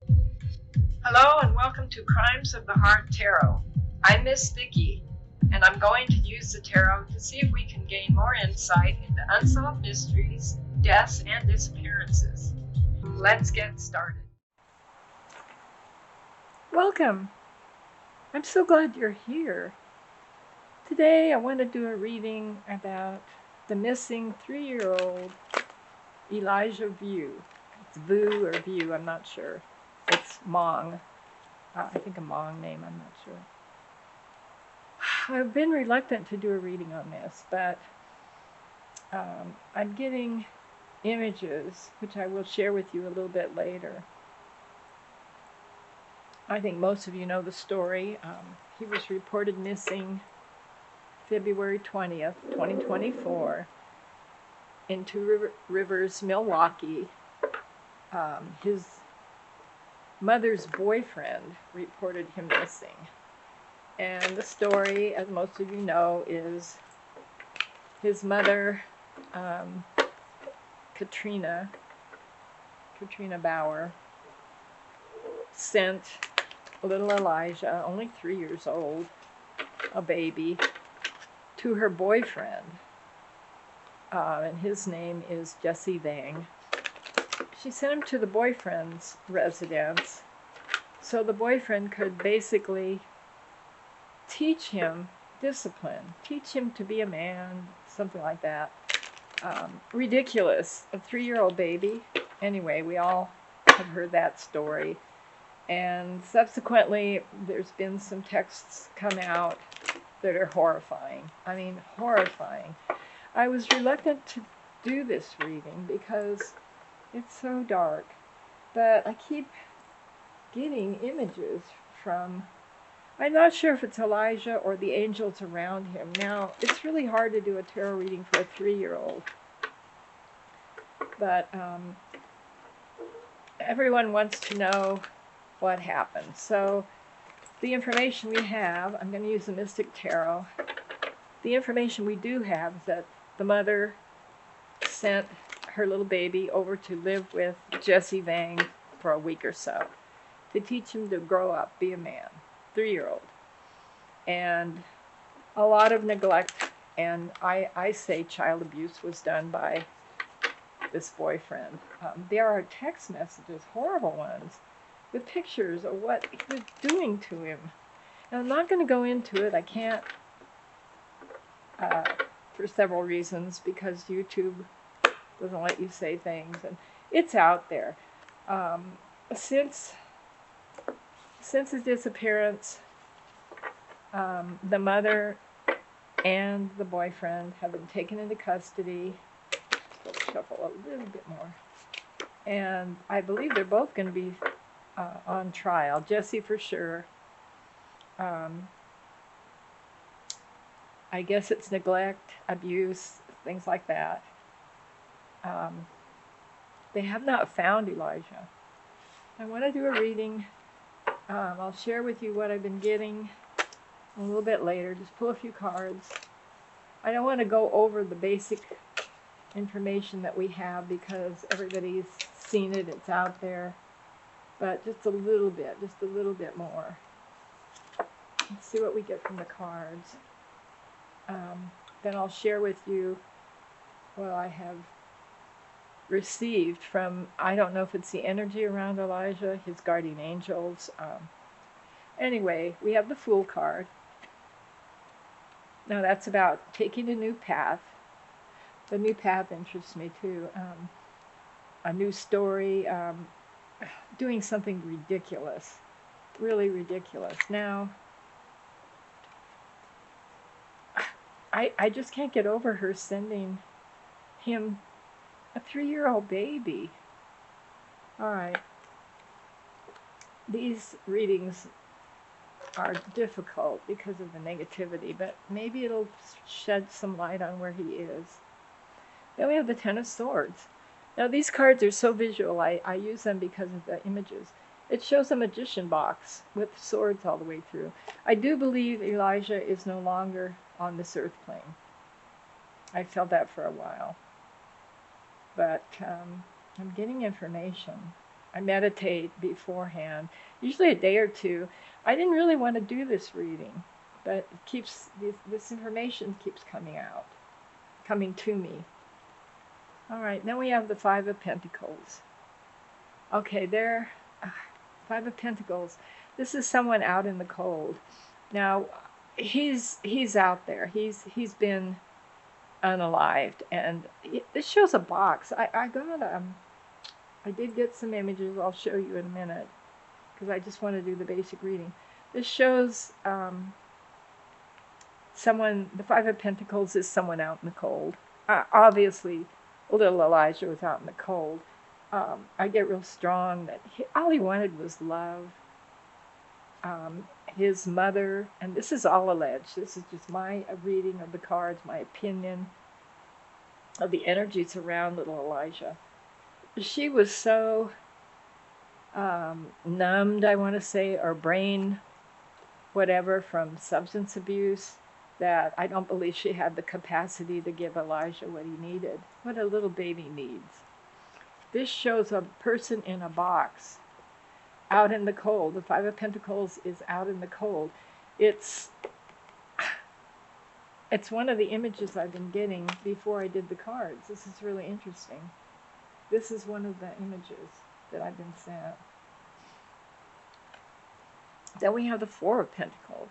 Hello and welcome to Crimes of the Heart Tarot. I'm Miss Vicki, and I'm going to use the tarot to see if we can gain more insight into unsolved mysteries, deaths, and disappearances. Let's get started. Welcome. I'm so glad you're here. Today I want to do a reading about the missing 3-year-old Elijah VUE. It's VUE or VUE, I'm not sure. It's Hmong. I think a Hmong name, I'm not sure. I've been reluctant to do a reading on this, but I'm getting images, which I will share with you a little bit later. I think most of you know the story. He was reported missing February 20th, 2024, in Two Rivers, Milwaukee. His mother's boyfriend reported him missing. And the story, as most of you know, is his mother, Katrina Bauer, sent little Elijah, only 3 years old, a baby, to her boyfriend, and his name is Jesse Vang. She sent him to the boyfriend's residence so the boyfriend could basically teach him discipline, teach him to be a man, something like that. Ridiculous, a 3-year-old baby. Anyway, we all have heard that story. And subsequently, there's been some texts come out that are horrifying. I mean, horrifying. I was reluctant to do this reading because it's so dark, but I keep getting images from, I'm not sure if it's Elijah or the angels around him. Now, it's really hard to do a tarot reading for a 3-year-old, but everyone wants to know what happened. So the information we have, I'm going to use the Mystic Tarot. The information we do have is that the mother sent her little baby over to live with Jesse Vang for a week or so to teach him to grow up, be a man, 3-year-old. And a lot of neglect, and I say child abuse was done by this boyfriend. There are text messages, horrible ones, with pictures of what he was doing to him. And I'm not going to go into it. I can't, for several reasons, because YouTube doesn't let you say things, and it's out there. Since his disappearance, the mother and the boyfriend have been taken into custody. Let's shuffle a little bit more. And I believe they're both going to be on trial. Jesse for sure. I guess it's neglect, abuse, things like that. They have not found Elijah. I want to do a reading. I'll share with you what I've been getting a little bit later. Just pull a few cards. I don't want to go over the basic information that we have because everybody's seen it, it's out there. But just a little bit more. Let's see what we get from the cards. Then I'll share with you what I have received from, I don't know if it's the energy around Elijah, his guardian angels. Anyway, we have the Fool card. Now that's about taking a new path. The new path interests me too. A new story, doing something ridiculous, really ridiculous. Now, I just can't get over her sending him a 3-year-old baby. All right. These readings are difficult because of the negativity, but maybe it'll shed some light on where he is. Then we have the Ten of Swords. Now these cards are so visual, I use them because of the images. It shows a magician box with swords all the way through. I do believe Elijah is no longer on this earth plane. I felt that for a while. But I'm getting information. I meditate beforehand, usually a day or two. I didn't really want to do this reading, but it keeps this information keeps coming to me. All right, then we have the Five of Pentacles. Okay, there, Five of Pentacles. This is someone out in the cold. Now, he's out there. He's been unalived, and this shows a box. I did get some images. I'll show you in a minute because I just want to do the basic reading. This shows someone. The Five of Pentacles is someone out in the cold. Obviously, little Elijah was out in the cold. I get real strong that all he wanted was love. His mother, and this is all alleged. This is just my reading of the cards, my opinion of the energies around little Elijah. She was so numbed, I want to say, or brain whatever from substance abuse, that I don't believe she had the capacity to give Elijah what he needed, what a little baby needs. This shows a person in a box out in the cold. The Five of Pentacles is out in the cold. It's one of the images I've been getting before I did the cards. This is really interesting. This is one of the images that I've been sent. Then we have the Four of Pentacles.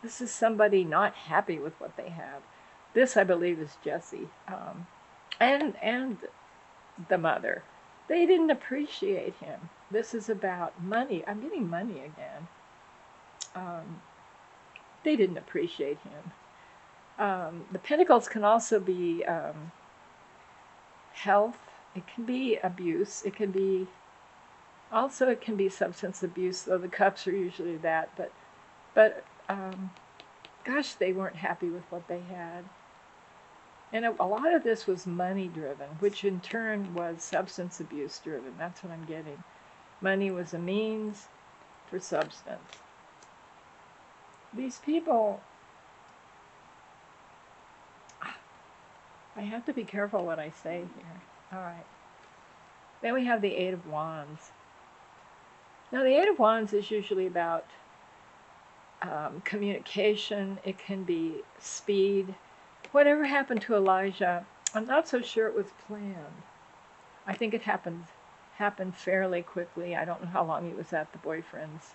This is somebody not happy with what they have. This, I believe, is Jesse and the mother. They didn't appreciate him. This is about money. I'm getting money again. They didn't appreciate him. The Pentacles can also be health. It can be abuse. It can be substance abuse, though the cups are usually that. But gosh, they weren't happy with what they had. And a lot of this was money driven, which in turn was substance abuse driven. That's what I'm getting. Money was a means for substance. These people, I have to be careful what I say here. All right. Then we have the Eight of Wands. Now, the Eight of Wands is usually about communication. It can be speed. Whatever happened to Elijah, I'm not so sure it was planned. I think it happened fairly quickly. I don't know how long he was at the boyfriend's,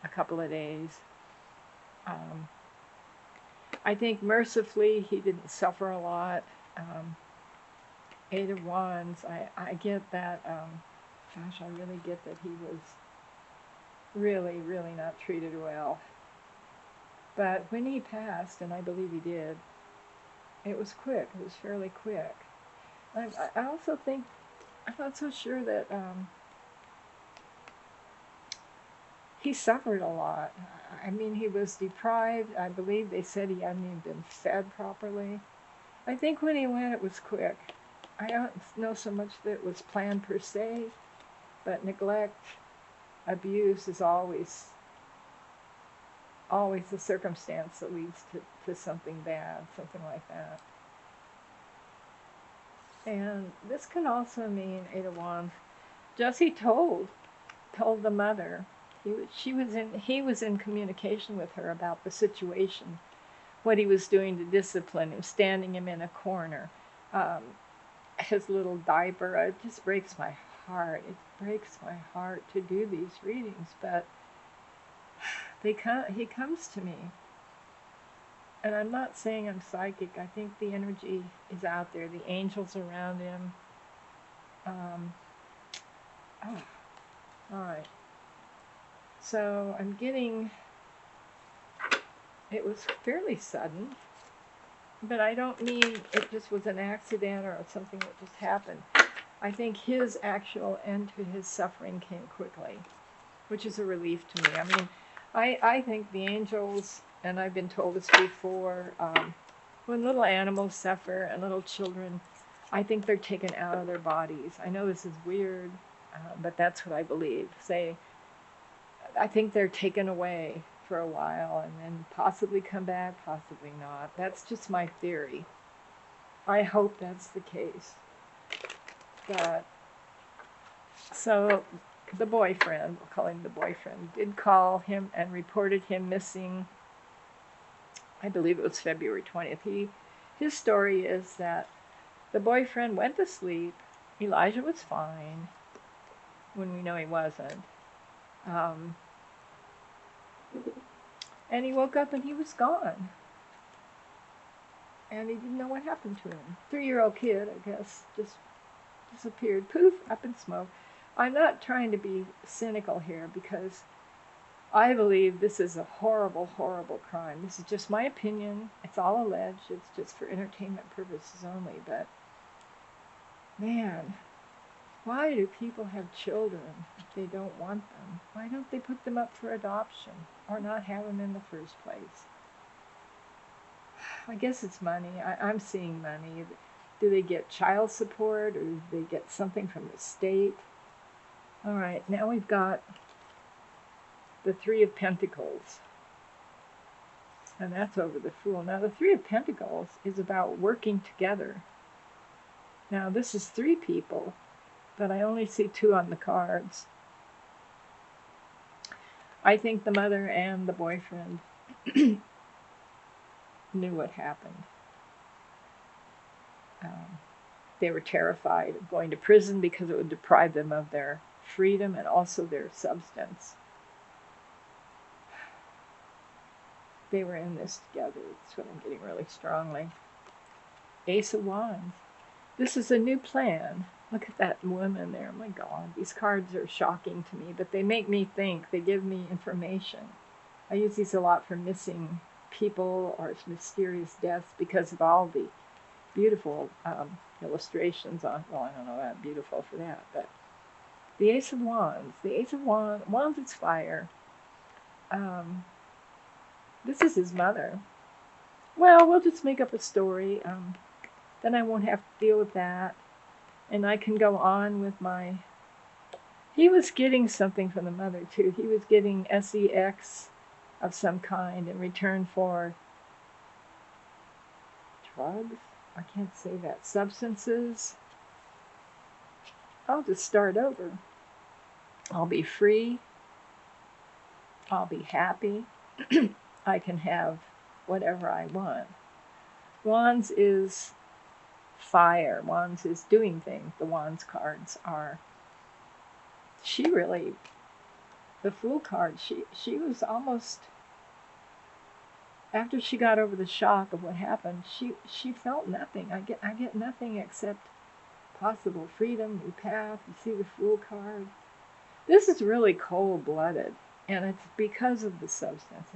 a couple of days. I think mercifully he didn't suffer a lot. Eight of Wands, I get that, gosh, I really get that he was really, really not treated well. But when he passed, and I believe he did, it was quick. It was fairly quick. I also think, I'm not so sure that he suffered a lot. I mean, he was deprived. I believe they said he hadn't even been fed properly. I think when he went, it was quick. I don't know so much that it was planned per se, but neglect, abuse is always a circumstance that leads to something bad, something like that. And this can also mean Eight of Wands. Jesse told the mother. He was in communication with her about the situation, what he was doing to discipline him, standing him in a corner, his little diaper. It just breaks my heart. It breaks my heart to do these readings, but he comes to me. And I'm not saying I'm psychic. I think the energy is out there. The angels around him. All right. So I'm getting, it was fairly sudden, but I don't mean it just was an accident or something that just happened. I think his actual end to his suffering came quickly, which is a relief to me. I mean, I think the angels, and I've been told this before, when little animals suffer and little children, I think they're taken out of their bodies. I know this is weird, but that's what I believe. I think they're taken away for a while and then possibly come back, possibly not. That's just my theory. I hope that's the case. But So the boyfriend, we'll call him the boyfriend, did call him and reported him missing. I believe it was February 20th. His story is that the boyfriend went to sleep. Elijah was fine, when we know he wasn't. And he woke up and he was gone. And he didn't know what happened to him. 3-year-old kid, I guess, just disappeared. Poof, up in smoke. I'm not trying to be cynical here because I believe this is a horrible, horrible crime. This is just my opinion. It's all alleged. It's just for entertainment purposes only. But, man, why do people have children if they don't want them? Why don't they put them up for adoption or not have them in the first place? I guess it's money. I'm seeing money. Do they get child support or do they get something from the state? All right, now we've got the Three of Pentacles. And that's over the Fool. Now, the Three of Pentacles is about working together. Now, this is 3 people, but I only see 2 on the cards. I think the mother and the boyfriend knew what happened. They were terrified of going to prison because it would deprive them of their freedom and also their substance. They were in this together. That's what I'm getting really strongly. Ace of Wands. This is a new plan. Look at that woman there. Oh my God, these cards are shocking to me, but they make me think. They give me information. I use these a lot for missing people or mysterious deaths because of all the beautiful illustrations on, well, I don't know about beautiful for that, but the Ace of Wands. The Ace of Wands is fire. This is his mother. Well, we'll just make up a story. Then I won't have to deal with that. And I can go on with my... He was getting something from the mother, too. He was getting sex of some kind in return for drugs. I can't say that. Substances. I'll just start over. I'll be free. I'll be happy. I can have whatever I want. Wands is fire. Wands is doing things. The Wands cards are. She really, the Fool card, she was almost, after she got over the shock of what happened, she felt nothing. I get nothing except possible freedom, new path. You see the Fool card. This is really cold-blooded, and it's because of the substance.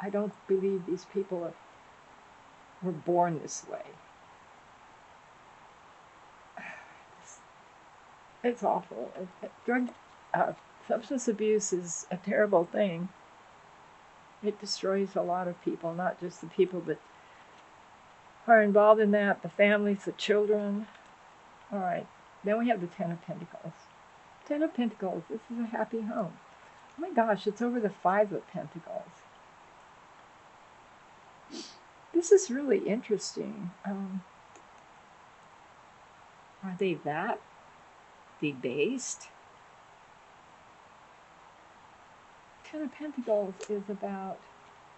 I don't believe these people were born this way. It's awful. Substance abuse is a terrible thing. It destroys a lot of people, not just the people that are involved in that, the families, the children. All right, then we have the Ten of Pentacles. Ten of Pentacles, this is a happy home. Oh my gosh, it's over the Five of Pentacles. This is really interesting. Are they that debased? Ten of Pentacles is about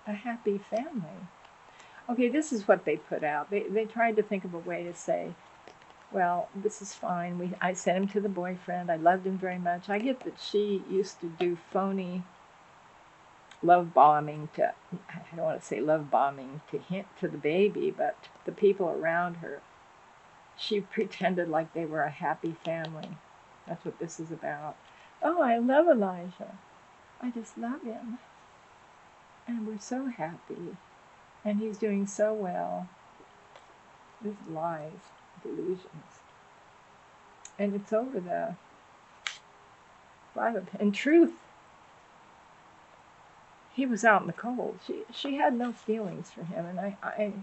a happy family. Okay, this is what they put out. They tried to think of a way to say, well, this is fine. I sent him to the boyfriend. I loved him very much. I get that she used to do phony love bombing to, I don't want to say love bombing to the baby, but the people around her. She pretended like they were a happy family. That's what this is about. Oh, I love Elijah. I just love him. And we're so happy. And he's doing so well. This is lies, delusions. And it's over the Five of Pentacles. In truth, he was out in the cold. She had no feelings for him. And I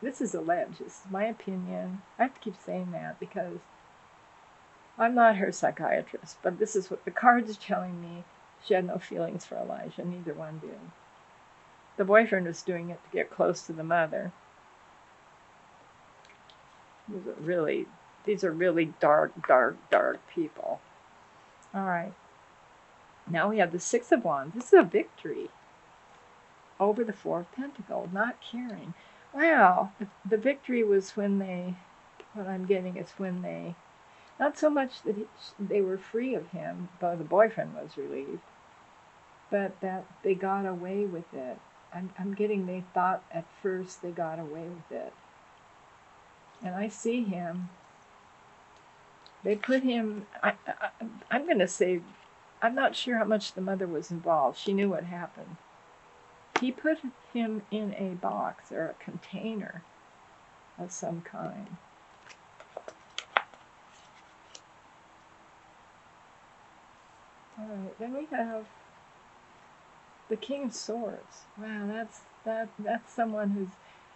this is alleged. This is my opinion. I have to keep saying that because I'm not her psychiatrist. But this is what the cards are telling me. She had no feelings for Elijah. Neither one did. The boyfriend was doing it to get close to the mother. These are really dark, dark, dark people. All right. Now we have the Six of Wands. This is a victory over the Four of Pentacles, not caring. Wow. The victory was when they, what I'm getting is when they, not so much that they were free of him, though the boyfriend was relieved, but that they got away with it. I'm getting they thought at first they got away with it. And I see him. They put him, I'm going to say, I'm not sure how much the mother was involved. She knew what happened. He put him in a box or a container of some kind. All right, then we have the King of Swords. Wow, that's someone who's,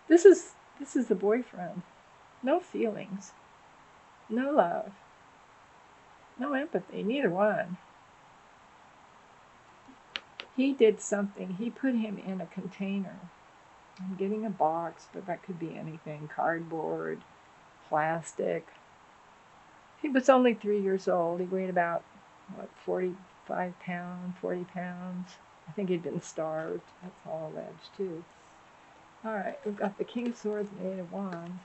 this is the boyfriend. No feelings, no love, no empathy, neither one. He did something. He put him in a container. I'm getting a box, but that could be anything. Cardboard, plastic. He was only 3 years old. He weighed about, 45 pounds, 40 pounds. I think he'd been starved. That's all alleged, too. All right, we've got the King of Swords and Eight of Wands.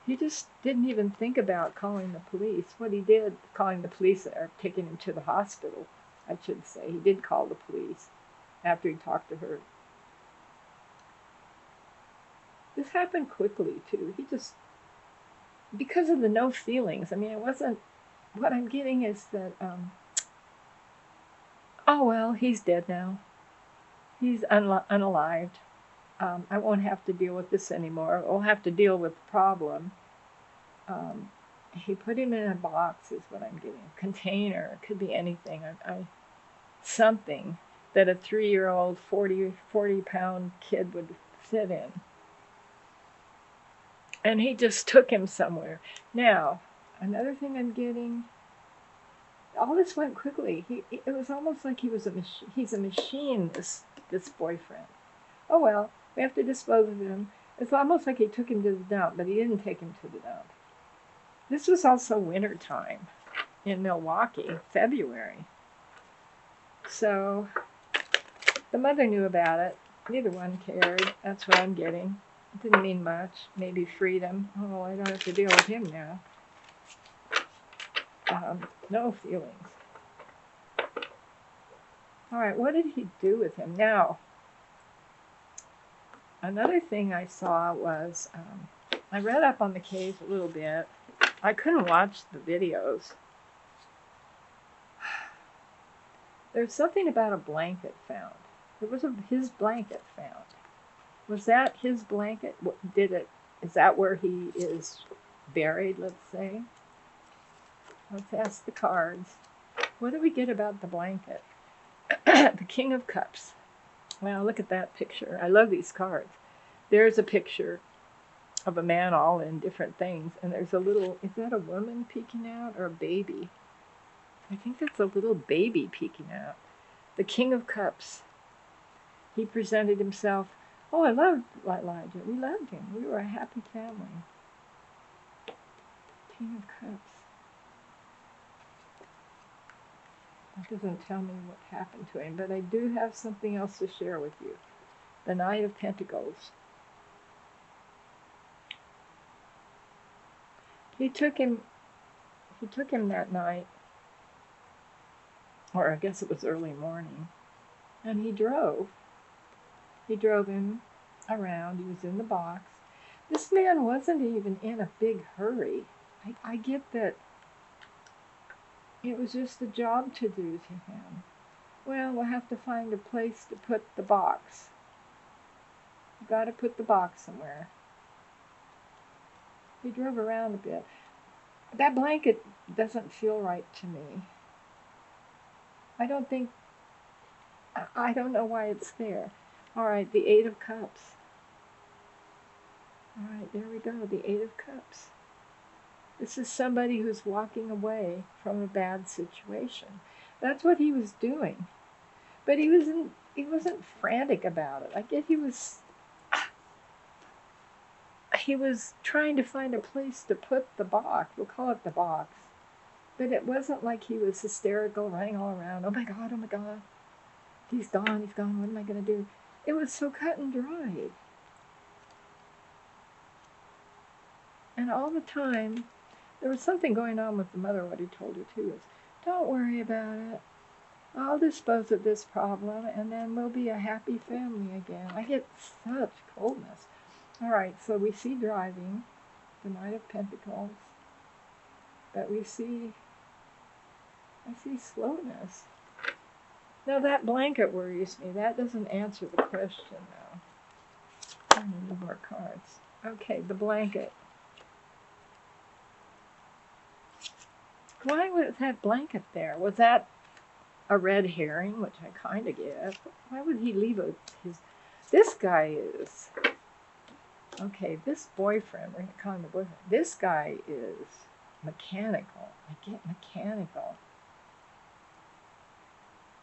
He just didn't even think about calling the police. What he did, calling the police or taking him to the hospital, I should say. He did call the police after he talked to her. This happened quickly, too. He just, because of the no feelings, I mean, it wasn't, what I'm getting is that, oh, well, he's dead now. He's unalived. I won't have to deal with this anymore. I'll have to deal with the problem. He put him in a box is what I'm getting. A container. It could be anything. Something that a 3-year-old, 40-pound kid would fit in. And he just took him somewhere. Now, another thing I'm getting, all this went quickly. It was almost like he was he's a machine, this boyfriend. Oh, well, we have to dispose of him. It's almost like he took him to the dump, but he didn't take him to the dump. This was also winter time in Milwaukee, February. So the mother knew about it. Neither one cared. That's what I'm getting. It didn't mean much. Maybe freedom. Oh, I don't have to deal with him now. No feelings. All right, what did he do with him? Now, another thing I saw was, I read up on the case a little bit. I couldn't watch the videos. There's something about a blanket found. There was his blanket found. Was that his blanket? Is that where he is buried, let's say? Let's ask the cards. What do we get about the blanket? The King of Cups. Wow, look at that picture. I love these cards. There's a picture of a man all in different things, and there's a little, is that a woman peeking out or a baby? I think that's a little baby peeking out. The King of Cups. He presented himself. Oh, I loved Elijah. We loved him. We were a happy family. King of Cups. That doesn't tell me what happened to him, but I do have something else to share with you. The Knight of Pentacles. He took him that night, or I guess it was early morning, and he drove. He drove him around. He was in the box. This man wasn't even in a big hurry. I get that it was just a job to do to him. Well, we'll have to find a place to put the box. We've got to put the box somewhere. He drove around a bit. That blanket doesn't feel right to me. I don't know why it's there. All right, the Eight of Cups. All right, there we go, the Eight of Cups. This is somebody who's walking away from a bad situation. That's what he was doing. But he wasn't frantic about it. I get he he was trying to find a place to put the box. We'll call it the box. But it wasn't like he was hysterical, running all around. Oh my God. He's gone. What am I going to do? It was so cut and dried. And all the time, there was something going on with the mother. What he told her too is, don't worry about it. I'll dispose of this problem, and then we'll be a happy family again. I get such coldness. All right, so we see driving, the Knight of Pentacles, but I see slowness. Now that blanket worries me. That doesn't answer the question, though. I need more cards. Okay, the blanket. Why was that blanket there? Was that a red herring, which I kind of get? Why would he leave his... This guy is... Okay, this boyfriend, we're going to call him the boyfriend. This guy is mechanical. I get mechanical.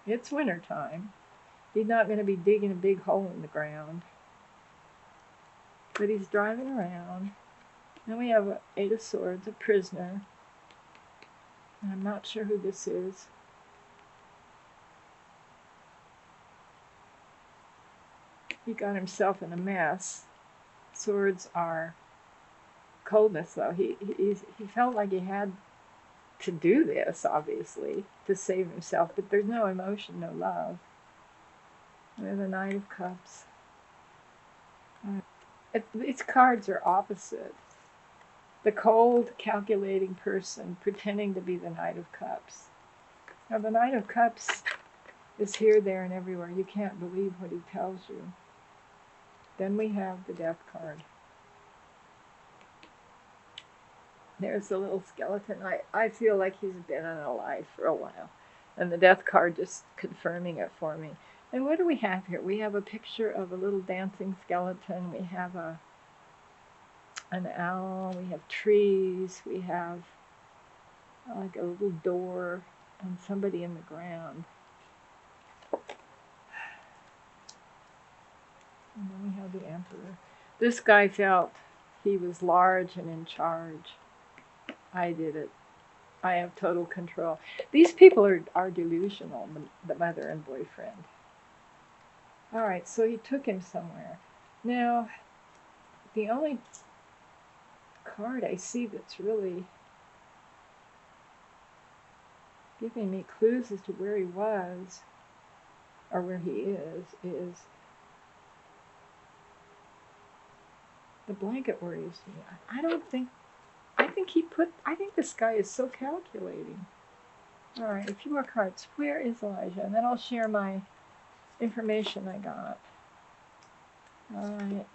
It's wintertime. He's not going to be digging a big hole in the ground. But he's driving around. Then we have an Eight of Swords, a prisoner. And I'm not sure who this is. He got himself in a mess. Swords are coldness, though. He felt like he had to do this, obviously, to save himself, but there's no emotion, no love. There's the Knight of Cups. Its cards are opposite. The cold, calculating person pretending to be the Knight of Cups. Now, the Knight of Cups is here, there, and everywhere. You can't believe what he tells you. Then we have the Death card. There's the little skeleton. I feel like he's been alive for a while. And the Death card just confirming it for me. And what do we have here? We have a picture of a little dancing skeleton. We have an owl. We have trees. We have like a little door and somebody in the ground. And then we have the Emperor. This guy felt he was large and in charge. I did it. I have total control. These people are delusional, the mother and boyfriend. All right, so he took him somewhere. Now, the only card I see that's really giving me clues as to where he was, or where he is the blanket worries me. I think this guy is so calculating. All right, a few more cards. Where is Elijah? And then I'll share my information I got. All right.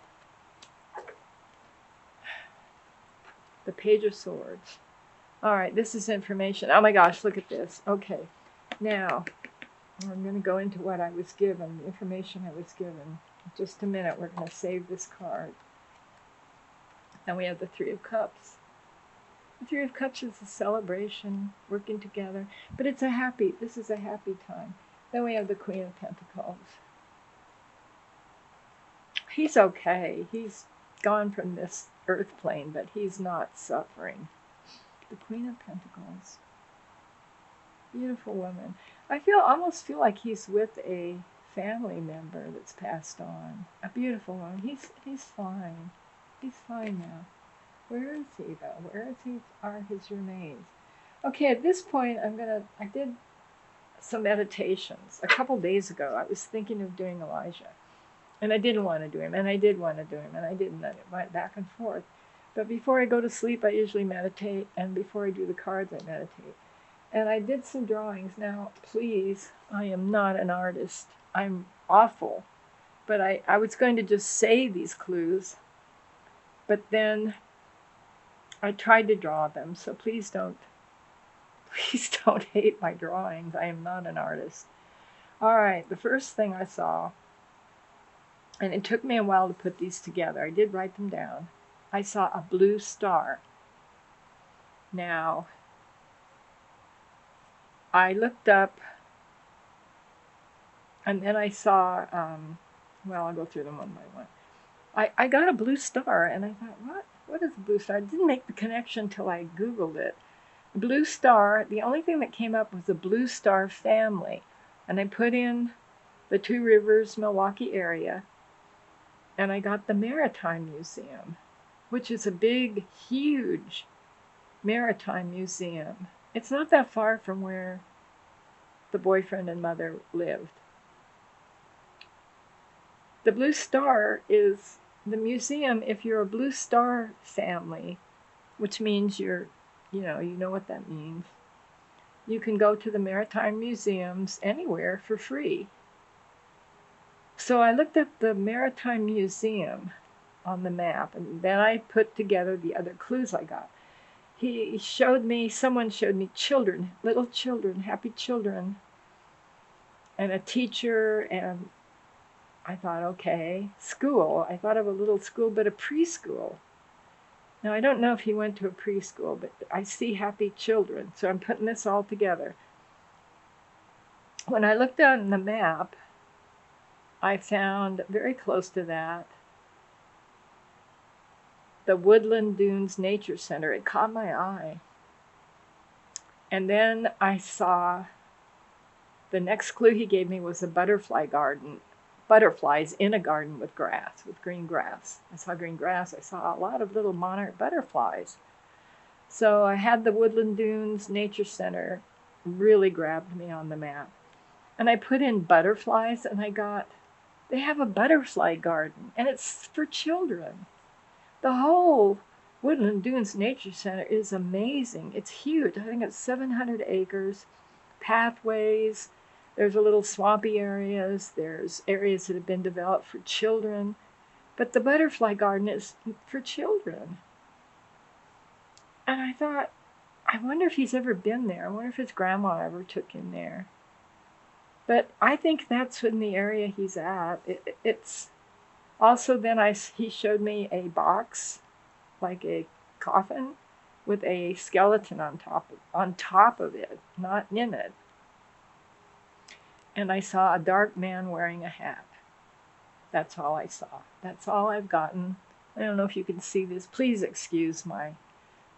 The Page of Swords. All right, this is information. Oh my gosh, look at this. Okay, now I'm going to go into what I was given, the information I was given. In just a minute, we're going to save this card. And we have the Three of Cups. The Three of Cups is a celebration, working together, but this is a happy time. Then we have the Queen of Pentacles. He's okay. He's gone from this earth plane, but he's not suffering. The Queen of Pentacles. Beautiful woman. I almost feel like he's with a family member that's passed on. A beautiful one. He's fine. He's fine now. Where is he, though? Are his remains? Okay, at this point, I did some meditations. A couple days ago, I was thinking of doing Elijah. And I didn't want to do him, and I did want to do him, and I didn't. It went back and forth. But before I go to sleep, I usually meditate, and before I do the cards, I meditate. And I did some drawings. Now, please, I am not an artist. I'm awful. But I was going to just say these clues, but then I tried to draw them, so please don't hate my drawings. I am not an artist. All right, the first thing I saw, and it took me a while to put these together. I did write them down. I saw a blue star. Now, I looked up, and then I saw, well, I'll go through them one by one. I got a blue star, and I thought, what is a blue star? I didn't make the connection till I Googled it. Blue star, the only thing that came up was the blue star family. And I put in the Two Rivers, Milwaukee area, and I got the Maritime Museum, which is a big, huge maritime museum. It's not that far from where the boyfriend and mother lived. The Blue Star is the museum if you're a Blue Star family, which means you know what that means. You can go to the maritime museums anywhere for free. So I looked up the Maritime Museum on the map, and then I put together the other clues I got. Someone showed me children, little children, happy children, and a teacher, and I thought, okay, school. I thought of a little school, but a preschool. Now, I don't know if he went to a preschool, but I see happy children, so I'm putting this all together. When I looked on the map, I found very close to that the Woodland Dunes Nature Center. It caught my eye. And then I saw the next clue he gave me was a butterfly garden. Butterflies in a garden with grass, with green grass. I saw green grass. I saw a lot of little monarch butterflies. So I had the Woodland Dunes Nature Center, really grabbed me on the map. And I put in butterflies, and they have a butterfly garden, and it's for children. The whole Woodland Dunes Nature Center is amazing. It's huge. I think it's 700 acres, pathways. There's a little swampy areas. There's areas that have been developed for children. But the butterfly garden is for children. And I thought, I wonder if he's ever been there. I wonder if his grandma ever took him there. But I think that's in the area he's at. It's also then he showed me a box, like a coffin, with a skeleton on top of it, not in it. And I saw a dark man wearing a hat. That's all I saw. That's all I've gotten. I don't know if you can see this. Please excuse my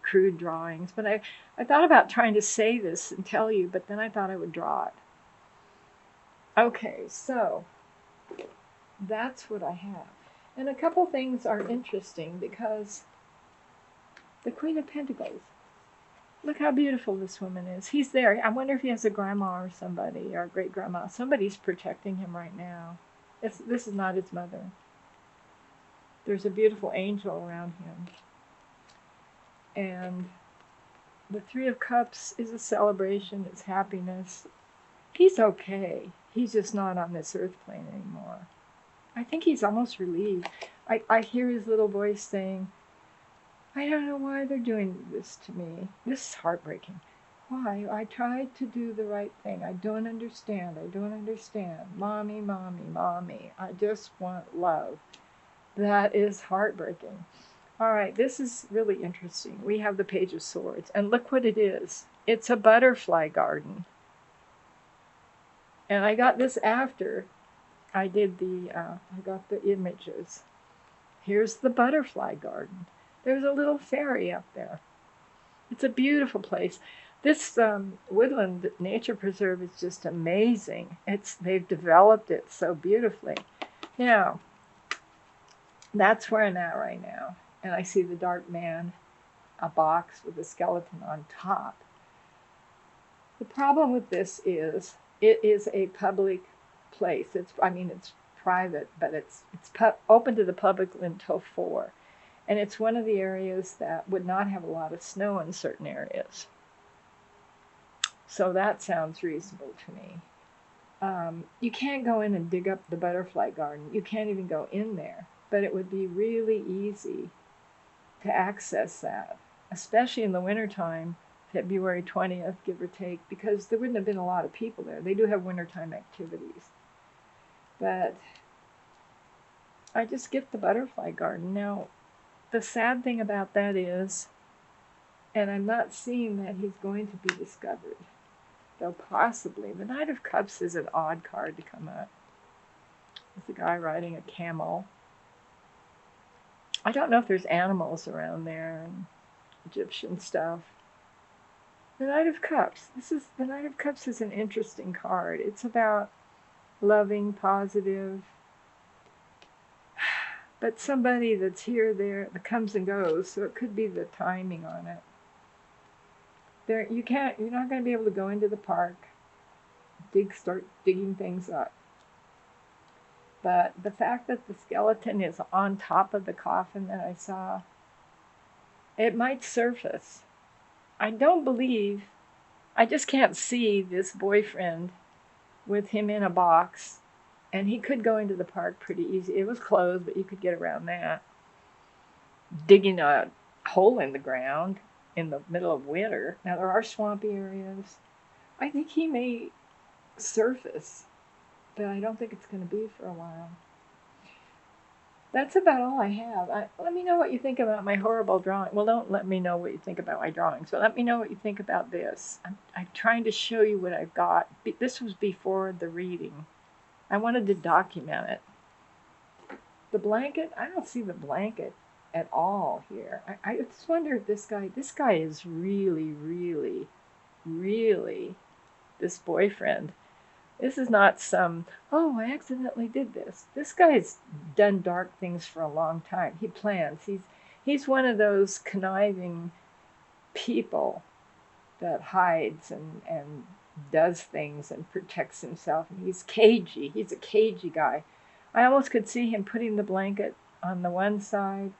crude drawings. But I thought about trying to say this and tell you, but then I thought I would draw it. Okay, so that's what I have. And a couple things are interesting because the Queen of Pentacles. Look how beautiful this woman is. He's there. I wonder if he has a grandma or somebody, or a great-grandma. Somebody's protecting him right now. This is not his mother. There's a beautiful angel around him. And the Three of Cups is a celebration. It's happiness. He's okay. He's just not on this earth plane anymore. I think he's almost relieved. I hear his little voice saying, I don't know why they're doing this to me. This is heartbreaking. Why? I tried to do the right thing. I don't understand. I don't understand. Mommy, mommy, mommy. I just want love. That is heartbreaking. All right, this is really interesting. We have the Page of Swords, and look what it is. It's a butterfly garden. And I got this after I did I got the images. Here's the butterfly garden. There's a little fairy up there. It's a beautiful place. This Woodland Nature Preserve is just amazing. They've developed it so beautifully. Now, that's where I'm at right now. And I see the dark man, a box with a skeleton on top. The problem with this is it is a public place. It's private, but it's open to the public until 4. And it's one of the areas that would not have a lot of snow in certain areas. So that sounds reasonable to me. You can't go in and dig up the butterfly garden. You can't even go in there. But it would be really easy to access that, especially in the wintertime, February 20th, give or take, because there wouldn't have been a lot of people there. They do have wintertime activities. But I just get the butterfly garden. Now, the sad thing about that is, and I'm not seeing that he's going to be discovered, though possibly. The Knight of Cups is an odd card to come up. It's a guy riding a camel. I don't know if there's animals around there and Egyptian stuff. The Knight of Cups. The Knight of Cups is an interesting card. It's about loving, positive, but somebody that's here, there, that comes and goes. So it could be the timing on it. You're not going to be able to go into the park, start digging things up. But the fact that the skeleton is on top of the coffin that I saw, it might surface. I just can't see this boyfriend with him in a box, and he could go into the park pretty easy. It was closed, but you could get around that. Digging a hole in the ground in the middle of winter. Now, there are swampy areas. I think he may surface, but I don't think it's going to be for a while. That's about all I have. Let me know what you think about my horrible drawing. Well, don't let me know what you think about my drawings, but let me know what you think about this. I'm trying to show you what I've got. This was before the reading. I wanted to document it. The blanket, I don't see the blanket at all here. I just wonder if this guy is really, really, really this boyfriend. This is not oh, I accidentally did this. This guy's done dark things for a long time. He plans. He's one of those conniving people that hides and does things and protects himself. And he's cagey. He's a cagey guy. I almost could see him putting the blanket on the one side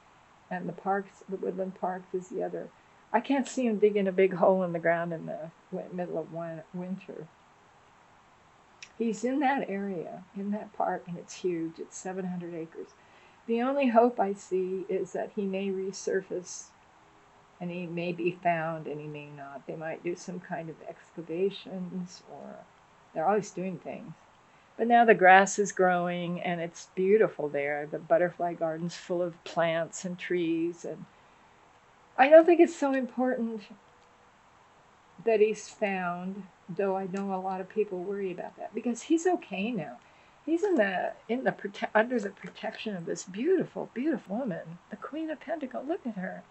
and the woodland parks is the other. I can't see him digging a big hole in the ground in the middle of winter. He's in that area, in that park, and it's huge. It's 700 acres. The only hope I see is that he may resurface, and he may be found, and he may not. They might do some kind of excavations, or they're always doing things. But now the grass is growing, and it's beautiful there. The butterfly garden's full of plants and trees, and I don't think it's so important that he's found, though I know a lot of people worry about that, because he's okay now. He's under the protection of this beautiful, beautiful woman, the Queen of Pentacles. Look at her.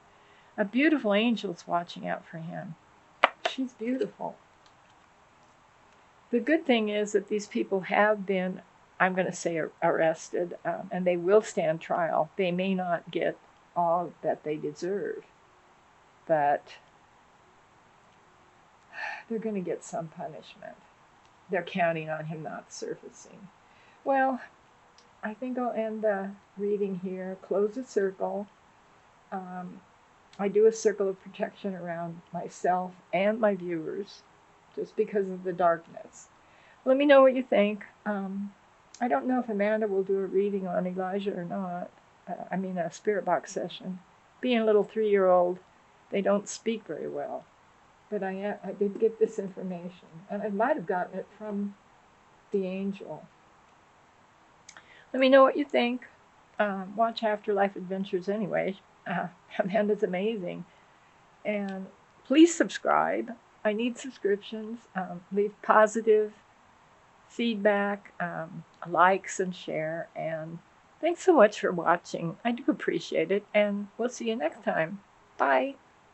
A beautiful angel's watching out for him. She's beautiful. The good thing is that these people have been, I'm going to say, arrested, and they will stand trial. They may not get all that they deserve, but they're going to get some punishment. They're counting on him not surfacing. Well, I think I'll end the reading here. Close the circle. I do a circle of protection around myself and my viewers just because of the darkness. Let me know what you think. I don't know if Amanda will do a reading on Elijah or not. A spirit box session. Being a little 3-year-old, they don't speak very well. But I did get this information, and I might have gotten it from the angel. Let me know what you think. Watch Afterlife Adventures anyway. Amanda's amazing. And please subscribe. I need subscriptions. Leave positive feedback, likes, and share. And thanks so much for watching. I do appreciate it, and we'll see you next time. Bye.